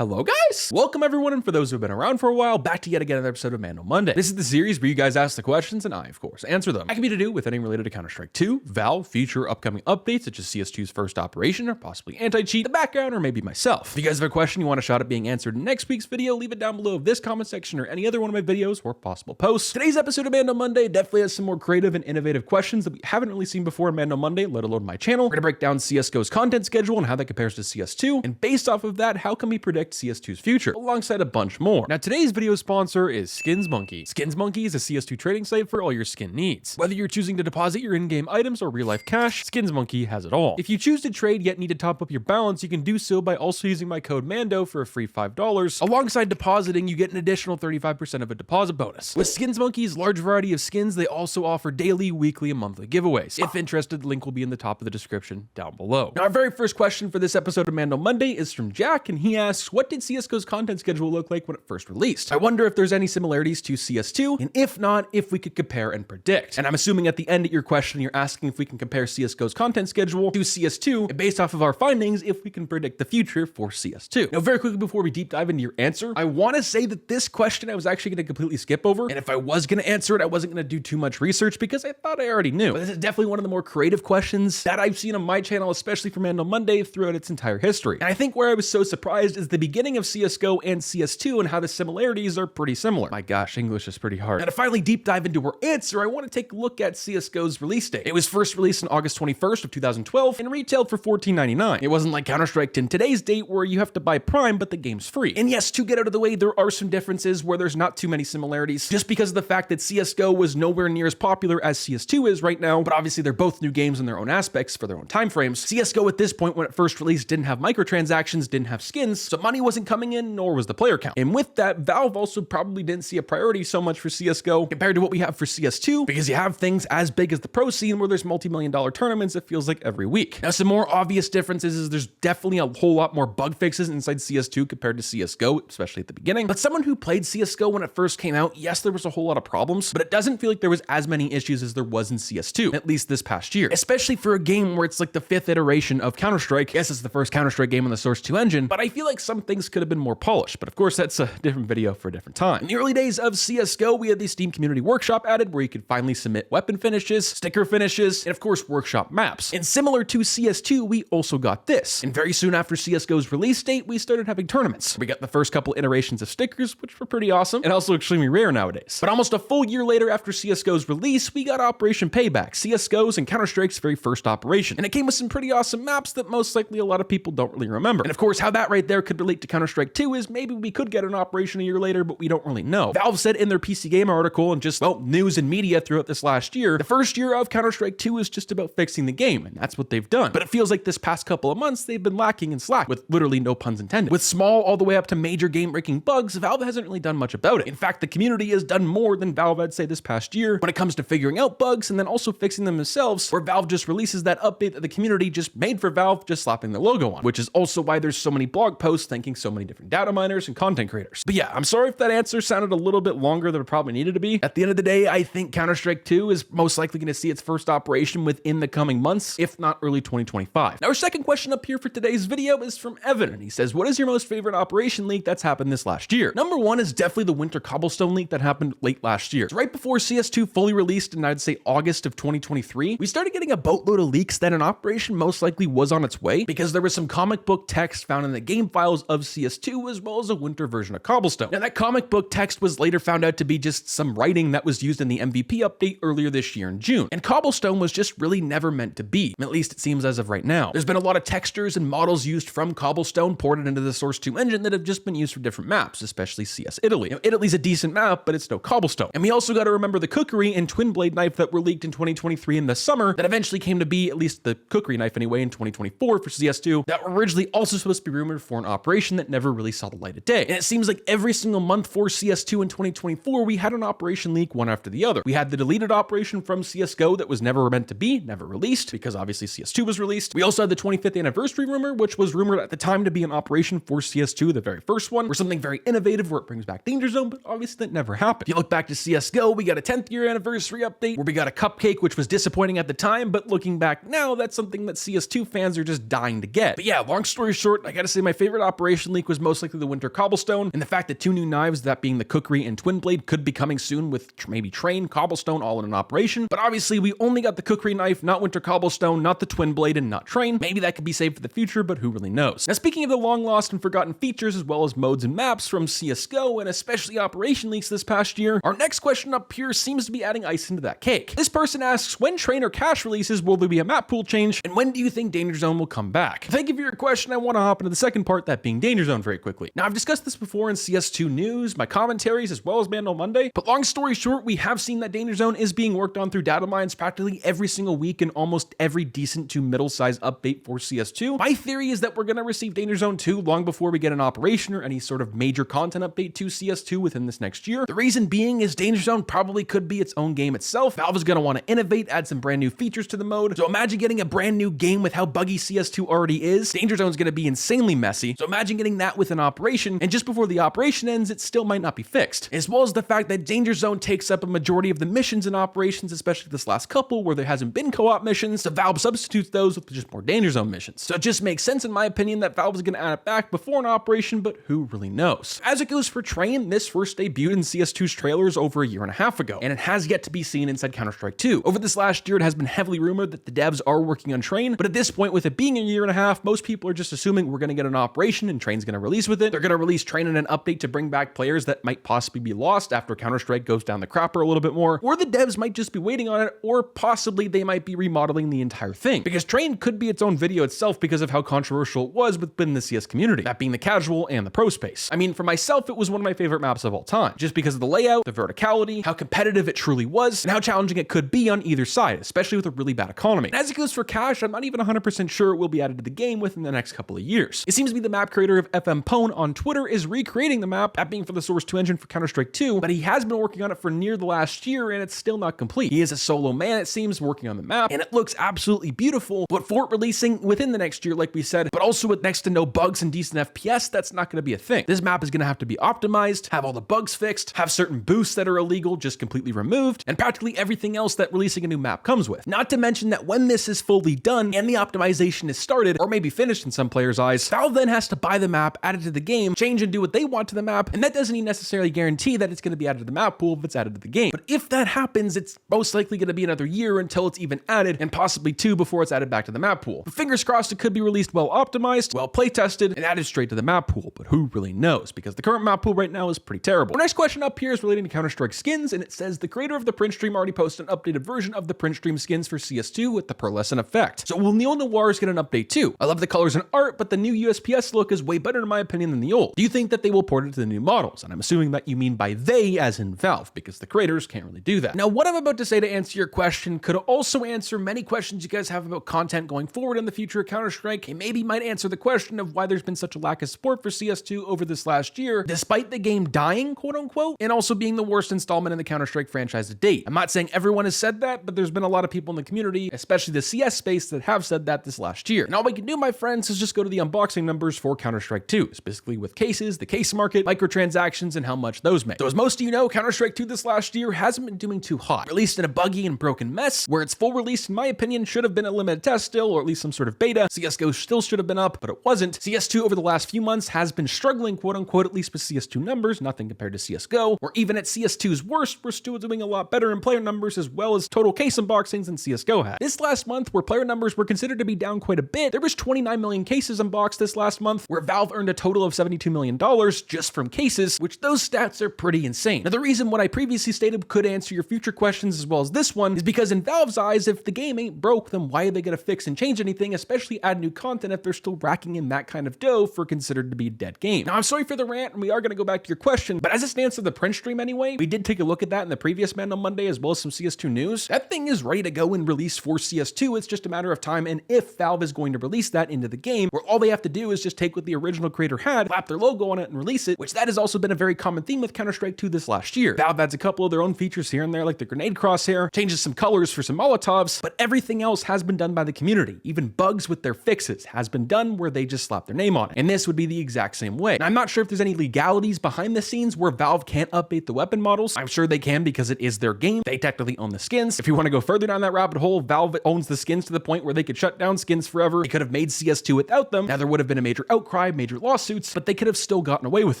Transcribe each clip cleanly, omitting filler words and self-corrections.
Hello guys! Welcome everyone, and for those who have been around for a while, back to yet again another episode of Mando Monday. This is the series where you guys ask the questions and I, of course, answer them. That can be to do with anything related to Counter-Strike 2, Valve, future upcoming updates such as CS2's first operation, or possibly anti-cheat, the background, or maybe myself. If you guys have a question you want a shot at being answered in next week's video, leave it down below of this comment section or any other one of my videos or possible posts. Today's episode of Mando Monday definitely has some more creative and innovative questions that we haven't really seen before in Mando Monday, let alone my channel. We're gonna break down CSGO's content schedule and how that compares to CS2, and based off of that, how can we predict CS2's future, alongside a bunch more. Now today's video sponsor is Skins Monkey. Skins Monkey is a CS2 trading site for all your skin needs. Whether you're choosing to deposit your in-game items or real-life cash, Skins Monkey has it all. If you choose to trade yet need to top up your balance, you can do so by also using my code MANDO for a free $5. Alongside depositing, you get an additional 35% of a deposit bonus. With Skins Monkey's large variety of skins, they also offer daily, weekly, and monthly giveaways. If interested, the link will be in the top of the description down below. Now our very first question for this episode of Mando Monday is from Jack, and he asks, what did CSGO's content schedule look like when it first released? I wonder if there's any similarities to CS2, and if not, if we could compare and predict. And I'm assuming at the end of your question, you're asking if we can compare CSGO's content schedule to CS2, and based off of our findings, if we can predict the future for CS2. Now, very quickly before we deep dive into your answer, I want to say that this question I was actually going to completely skip over, and if I was going to answer it, I wasn't going to do too much research because I thought I already knew. But this is definitely one of the more creative questions that I've seen on my channel, especially for Mando Monday, throughout its entire history. And I think where I was so surprised is the beginning of CSGO and CS2 and how the similarities are pretty similar. My gosh, English is pretty hard. Now to finally deep dive into our answer, I want to take a look at CSGO's release date. It was first released on August 21st of 2012 and retailed for $14.99. It wasn't like Counter-Strike in today's date where you have to buy Prime, but the game's free. And yes, to get out of the way, there are some differences where there's not too many similarities, just because of the fact that CSGO was nowhere near as popular as CS2 is right now, but obviously they're both new games in their own aspects for their own time frames. CSGO at this point, when it first released, didn't have microtransactions, didn't have skins, so money wasn't coming in, nor was the player count. And with that, Valve also probably didn't see a priority so much for CSGO compared to what we have for CS2, because you have things as big as the pro scene where there's multi-million-dollar tournaments, it feels like every week. Now, some more obvious differences is there's definitely a whole lot more bug fixes inside CS2 compared to CSGO, especially at the beginning. But someone who played CSGO when it first came out, yes, there was a whole lot of problems, but it doesn't feel like there was as many issues as there was in CS2, at least this past year. Especially for a game where it's like the 5th iteration of Counter-Strike. Yes, it's the first Counter-Strike game on the Source 2 engine, but I feel like some things could have been more polished. But of course, that's a different video for a different time. In the early days of CSGO, we had the Steam Community Workshop added where you could finally submit weapon finishes, sticker finishes, and of course, workshop maps. And similar to CS2, we also got this. And very soon after CSGO's release date, we started having tournaments. We got the first couple iterations of stickers, which were pretty awesome, and also extremely rare nowadays. But almost a full year later after CSGO's release, we got Operation Payback, CSGO's and Counter-Strike's very first operation. And it came with some pretty awesome maps that most likely a lot of people don't really remember. And of course, how that right there could relate to Counter-Strike 2 is maybe we could get an operation a year later, but we don't really know. Valve said in their PC Gamer article and just, well, news and media throughout this last year, the first year of Counter-Strike 2 is just about fixing the game, and that's what they've done. But it feels like this past couple of months, they've been lacking in slack, with literally no puns intended. With small all the way up to major game-breaking bugs, Valve hasn't really done much about it. In fact, the community has done more than Valve, I'd say, this past year when it comes to figuring out bugs and then also fixing them themselves, where Valve just releases that update that the community just made for Valve, just slapping their logo on, which is also why there's so many blog posts thanking so many different data miners and content creators. But yeah, I'm sorry if that answer sounded a little bit longer than it probably needed to be. At the end of the day, I think Counter-Strike 2 is most likely going to see its first operation within the coming months, if not early 2025. Now, our second question up here for today's video is from Evan, and he says, what is your most favorite operation leak that's happened this last year? Number one is definitely the Winter Cobblestone leak that happened late last year. So right before CS2 fully released in, I'd say, August of 2023, we started getting a boatload of leaks that an operation most likely was on its way because there was some comic book text found in the game files of CS2 as well as a winter version of Cobblestone. Now, that comic book text was later found out to be just some writing that was used in the MVP update earlier this year in June. And Cobblestone was just really never meant to be. At least it seems as of right now. There's been a lot of textures and models used from Cobblestone ported into the Source 2 engine that have just been used for different maps, especially CS Italy. Now, Italy's a decent map, but it's no Cobblestone. And we also got to remember the Cookery and TwinBlade knife that were leaked in 2023 in the summer that eventually came to be, at least the Cookery knife anyway, in 2024 for CS2, that were originally also supposed to be rumored for an operation that never really saw the light of day. And it seems like every single month for CS2 in 2024, we had an operation leak one after the other. We had the deleted operation from CSGO that was never meant to be, never released, because obviously CS2 was released. We also had the 25th anniversary rumor, which was rumored at the time to be an operation for CS2, the very first one, or something very innovative where it brings back Danger Zone, but obviously that never happened. If you look back to CSGO, we got a 10th year anniversary update where we got a cupcake, which was disappointing at the time, but looking back now, that's something that CS2 fans are just dying to get. But yeah, long story short, I gotta say my favorite operation operation leak was most likely the Winter Cobblestone, and the fact that 2 new knives, that being the Kukri and TwinBlade, could be coming soon with maybe Train, Cobblestone all in an operation. But obviously we only got the Kukri knife, not Winter Cobblestone, not the TwinBlade, and not Train. Maybe that could be saved for the future, but who really knows? Now speaking of the long lost and forgotten features as well as modes and maps from CSGO and especially operation leaks this past year, our next question up here seems to be adding ice into that cake. This person asks, when Train or Cache releases, will there be a map pool change, and when do you think Danger Zone will come back? Thank you for your question. I want to hop into the second part, that being Danger Zone, very quickly. Now I've discussed this before in CS2 news, my commentaries, as well as Mando Monday, but long story short, we have seen that Danger Zone is being worked on through data mines practically every single week in almost every decent to middle-sized update for CS2. My theory is that we're going to receive Danger Zone 2 long before we get an operation or any sort of major content update to CS2 within this next year. The reason being is Danger Zone probably could be its own game itself. Valve is going to want to innovate, add some brand new features to the mode. So imagine getting a brand new game with how buggy CS2 already is. Danger Zone is going to be insanely messy. So imagine getting that with an operation, and just before the operation ends, it still might not be fixed. As well as the fact that Danger Zone takes up a majority of the missions and operations, especially this last couple where there hasn't been co-op missions, so Valve substitutes those with just more Danger Zone missions. So it just makes sense in my opinion that Valve is going to add it back before an operation, but who really knows? As it goes for Train, this first debuted in CS2's trailers over a year and a half ago, and it has yet to be seen inside Counter-Strike 2. Over this last year, it has been heavily rumored that the devs are working on Train, but at this point, with it being a year and a half, most people are just assuming we're going to get an operation and Train's going to release with it. They're going to release Train in an update to bring back players that might possibly be lost after Counter-Strike goes down the crapper a little bit more, or the devs might just be waiting on it, or possibly they might be remodeling the entire thing. Because Train could be its own video itself because of how controversial it was within the CS community, that being the casual and the pro space. I mean, for myself, it was one of my favorite maps of all time, just because of the layout, the verticality, how competitive it truly was, and how challenging it could be on either side, especially with a really bad economy. And as it goes for Cache, I'm not even 100% sure it will be added to the game within the next couple of years. It seems to be the map creator of FM Pwn on Twitter is recreating the map, that being for the Source 2 engine for Counter-Strike 2, but he has been working on it for near the last year and it's still not complete. He is a solo man, it seems, working on the map, and it looks absolutely beautiful, but for it releasing within the next year, like we said, but also with next to no bugs and decent FPS, that's not going to be a thing. This map is going to have to be optimized, have all the bugs fixed, have certain boosts that are illegal just completely removed, and practically everything else that releasing a new map comes with. Not to mention that when this is fully done and the optimization is started, or maybe finished in some players' eyes, Valve then has to buy the map, add it to the game, change and do what they want to the map, and that doesn't even necessarily guarantee that it's going to be added to the map pool if it's added to the game. But if that happens, it's most likely going to be another year until it's even added, and possibly 2 before it's added back to the map pool. But fingers crossed it could be released well optimized, well play tested, and added straight to the map pool, but who really knows, because the current map pool right now is pretty terrible. Our next question up here is relating to Counter-Strike skins, and it says the creator of the print stream already posted an updated version of the print stream skins for CS2 with the pearlescent effect. So will Neo Noirs get an update too? I love the colors and art, but the new USPS look is way better in my opinion than the old. Do you think that they will port it to the new models? And I'm assuming that you mean by they as in Valve, because the creators can't really do that. Now, what I'm about to say to answer your question could also answer many questions you guys have about content going forward in the future of Counter-Strike, and maybe might answer the question of why there's been such a lack of support for CS2 over this last year, despite the game dying, quote unquote, and also being the worst installment in the Counter-Strike franchise to date. I'm not saying everyone has said that, but there's been a lot of people in the community, especially the CS space, that have said that this last year. And all we can do, my friends, is just go to the unboxing numbers for Counter-Strike 2, specifically with cases, the case market, microtransactions, and how much those make. So as most of you know, Counter-Strike 2 this last year hasn't been doing too hot. Released in a buggy and broken mess, where its full release, in my opinion, should have been a limited test still, or at least some sort of beta. CSGO still should have been up, but it wasn't. CS2 over the last few months has been struggling, quote unquote, at least with CS2 numbers, nothing compared to CSGO, or even at CS2's worst, we're still doing a lot better in player numbers as well as total case unboxings than CSGO had. This last month, where player numbers were considered to be down quite a bit, there was 29 million cases unboxed this last month, where Valve earned a total of $72 million just from cases, which those stats are pretty insane. Now, the reason what I previously stated could answer your future questions as well as this one is because in Valve's eyes, if the game ain't broke, then why are they going to fix and change anything, especially add new content if they're still racking in that kind of dough for considered to be a dead game? Now, I'm sorry for the rant, and we are going to go back to your question, but as it stands to the print stream anyway, we did take a look at that in the previous Mando Monday as well as some CS2 news. That thing is ready to go and release for CS2. It's just a matter of time and if Valve is going to release that into the game, where all they have to do is just take what the original creator had, slap their logo on it and release it, which that has also been a very common theme with Counter-Strike 2 this last year. Valve adds a couple of their own features here and there, like the grenade crosshair, changes some colors for some Molotovs, but everything else has been done by the community. Even bugs with their fixes has been done where they just slap their name on it. And this would be the exact same way. And I'm not sure if there's any legalities behind the scenes where Valve can't update the weapon models. I'm sure they can because it is their game. They technically own the skins. If you want to go further down that rabbit hole, Valve owns the skins to the point where they could shut down skins forever. They could have made CS2 without them. Now there would have been a major outcry outcry, major lawsuits, but they could have still gotten away with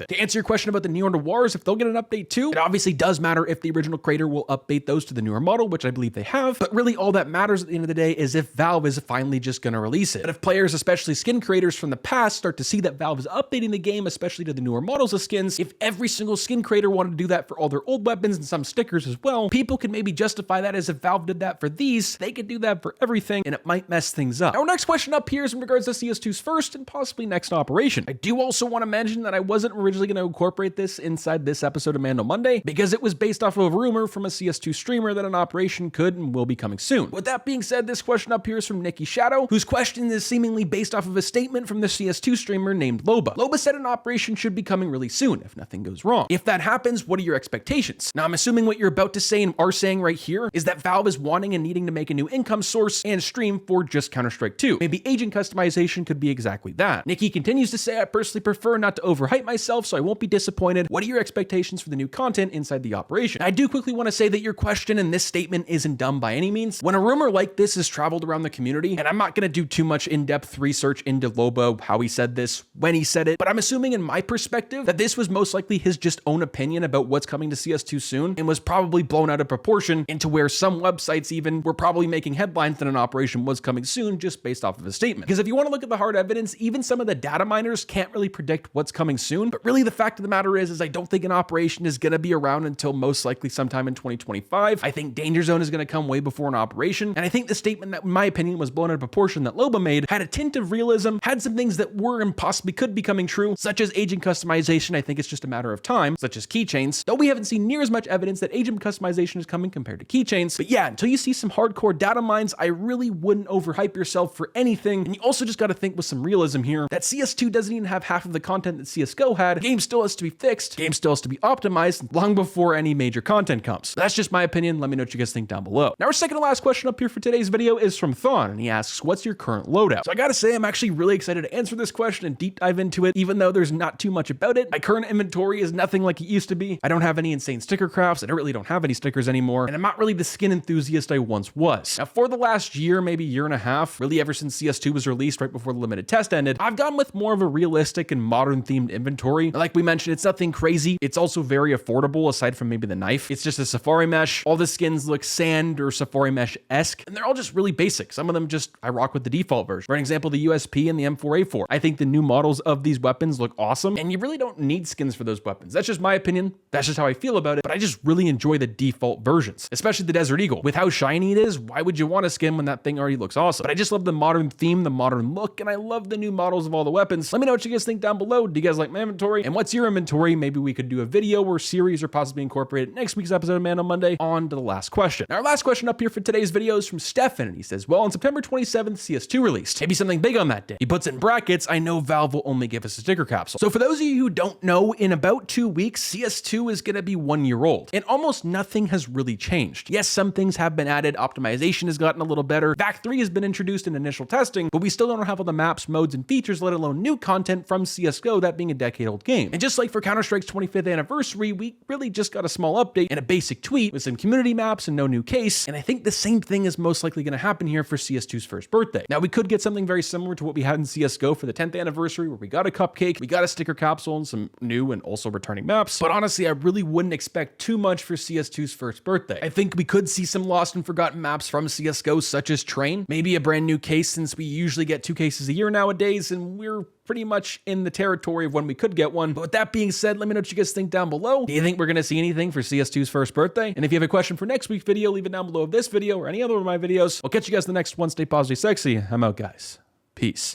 it. To answer your question about the newer wars, if they'll get an update too, it obviously does matter if the original creator will update those to the newer model, which I believe they have, but really all that matters at the end of the day is if Valve is finally just going to release it. But if players, especially skin creators from the past, start to see that Valve is updating the game, especially to the newer models of skins, if every single skin creator wanted to do that for all their old weapons and some stickers as well, people could maybe justify that as if Valve did that for these, they could do that for everything, and it might mess things up. Our next question up here is in regards to CS2's first and possibly next operation. I do also want to mention that I wasn't originally going to incorporate this inside this episode of Mando Monday because it was based off of a rumor from a CS2 streamer that an operation could and will be coming soon. With that being said, this question up here is from Nikki Shadow, whose question is seemingly based off of a statement from the CS2 streamer named Loba. Loba said an operation should be coming really soon if nothing goes wrong. If that happens, what are your expectations? Now, I'm assuming what you're about to say and are saying right here is that Valve is wanting and needing to make a new income source and stream for just Counter-Strike 2. Maybe agent customization could be exactly that. Nikki continues to say, I personally prefer not to overhype myself, so I won't be disappointed. What are your expectations for the new content inside the operation? I do quickly want to say that your question and this statement isn't dumb by any means. When a rumor like this has traveled around the community, and I'm not going to do too much in-depth research into Lobo, how he said this, when he said it, but I'm assuming in my perspective that this was most likely his just own opinion about what's coming to CS2 soon and was probably blown out of proportion into where some websites even were probably making headlines that an operation was coming soon just based off of a statement. Because if you want to look at the hard evidence, even some of the data miners can't really predict what's coming soon, but really the fact of the matter is I don't think an operation is going to be around until most likely sometime in 2025. I think Danger Zone is going to come way before an operation, and I think the statement that in my opinion was blown out of proportion that Loba made had a tint of realism, had some things that were and possibly could be coming true, such as agent customization. I think it's just a matter of time, such as keychains, though we haven't seen near as much evidence that agent customization is coming compared to keychains. But yeah, until you see some hardcore data mines, I really wouldn't overhype yourself for anything. And you also just got to think with some realism here that CS2 doesn't even have half of the content that CSGO had. The game still has to be fixed, the game still has to be optimized long before any major content comes. That's just my opinion. Let me know what you guys think down below. Now our second to last question up here for today's video is from Thon, and he asks, what's your current loadout? So I gotta say, I'm actually really excited to answer this question and deep dive into it, even though there's not too much about it. My current inventory is nothing like it used to be. I don't have any insane sticker crafts. I really don't have any stickers anymore, and I'm not really the skin enthusiast I once was. Now for the last year, maybe year and a half, really ever since CS2 was released right before the limited test ended, I've gone with more of a realistic and modern themed inventory. And like we mentioned, it's nothing crazy. It's also very affordable aside from maybe the knife. It's just a safari mesh. All the skins look sand or safari mesh-esque, and they're all just really basic. Some of them just, I rock with the default version. For an example, the USP and the M4A4. I think the new models of these weapons look awesome, and you really don't need skins for those weapons. That's just my opinion. That's just how I feel about it, but I just really enjoy the default versions, especially the Desert Eagle. With how shiny it is, why would you want a skin when that thing already looks awesome? But I just love the modern theme, the modern look, and I love the new models of all the weapons. Let me know what you guys think down below. Do you guys like my inventory? And what's your inventory? Maybe we could do a video or series or possibly incorporate it next week's episode of Mando Monday. On to the last question. Now, our last question up here for today's video is from Stefan, and he says, well, on September 27th, CS2 released. Maybe something big on that day. He puts in brackets, I know Valve will only give us a sticker capsule. So for those of you who don't know, in about 2 weeks, CS2 is going to be 1 year old, and almost nothing has really changed. Yes, some things have been added. Optimization has gotten a little better. VAC 3 has been introduced in initial testing, but we still don't have all the maps, modes, and features, let alone new content from CSGO, that being a decade-old game. And just like for Counter-Strike's 25th anniversary, we really just got a small update and a basic tweet with some community maps and no new case, and I think the same thing is most likely going to happen here for CS2's first birthday. Now, we could get something very similar to what we had in CSGO for the 10th anniversary, where we got a cupcake, we got a sticker capsule, and some new and also returning maps, but honestly, I really wouldn't expect too much for CS2's first birthday. I think we could see some lost and forgotten maps from CSGO, such as Train, maybe a brand new case, since we usually get 2 cases a year nowadays, and we're pretty much in the territory of when we could get one. But with that being said, let me know what you guys think down below. Do you think we're going to see anything for CS2's first birthday? And if you have a question for next week's video, leave it down below of this video or any other of my videos. I'll catch you guys in the next one. Stay positive, sexy. I'm out, guys. Peace.